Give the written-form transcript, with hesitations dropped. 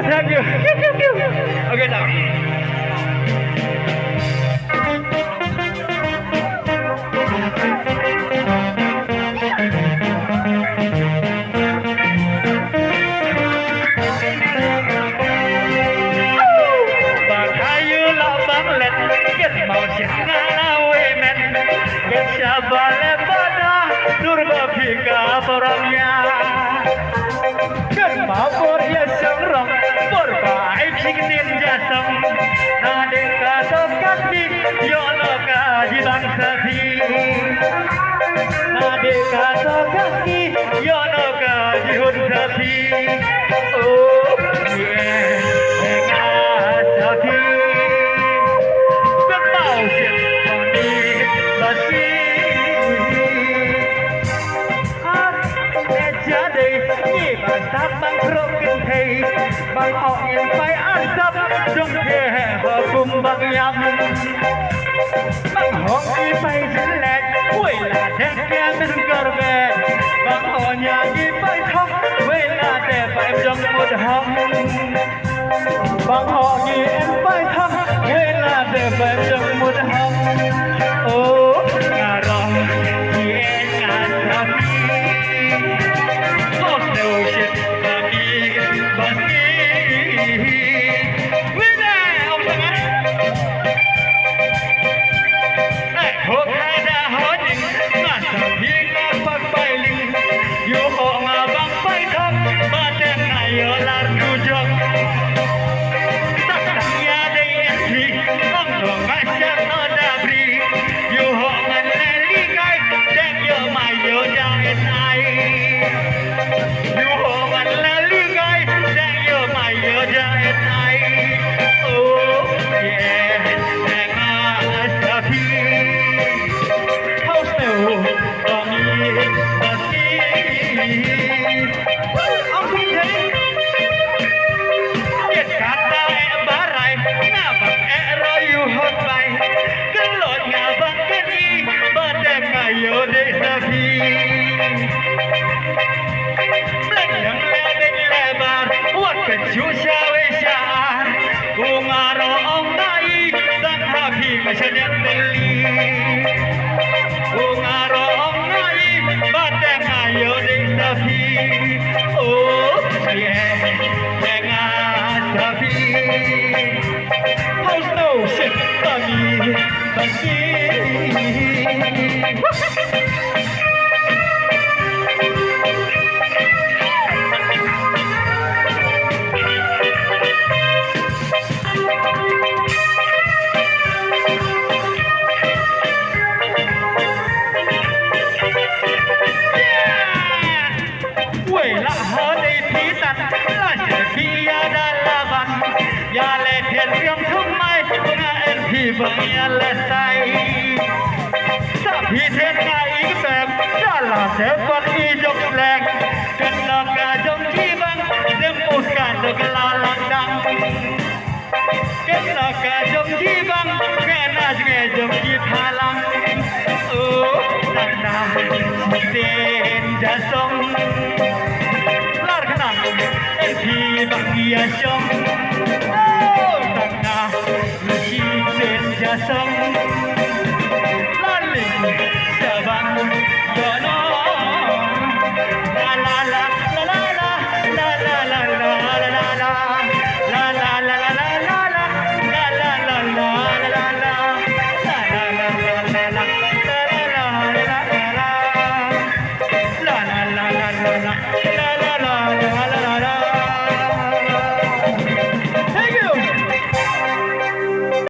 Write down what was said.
thank you. Okay, now. Màu trắng ngã men kết chaba lebada durba phika paramya kan mau korea sangrong porbai chingnin jasam nade ka dokati yonoka jibang sathi nade ka dokati yonoka jihun sathi oh yeah nga sathi bằng rộng kinh thị bằng họ nhìn phải an tâm trong kề họ cùng bằng nhầm bằng họ đi bay dính lẹt quay là đen kia bên cờ về bằng họ nhà đi bay thông quay là để phải trong một hông bằng họ đi em bay thông quay là để phải trong một hông ô ngà rong thì em ngà thật tốt đều shit chú cha ơi cha cùng ông nay đang hạ phi mà chân em bên ly cùng ông nay bắt em ngài yêu đến sa phi oh yeah em sa phi how's no shit funny ya le thiện riêng thương mai nga em thì vợ nhà le say sa phi thiên ngài ý bèm ra là sẽ vẫn y dọc lẹt cần là cả trong chi vang đêm một cả được là lăng đăng cần là cả trong chi vang nghe na nghe trong chi tha lăng nang tên ra sông lar khăn em thì bằng kia sông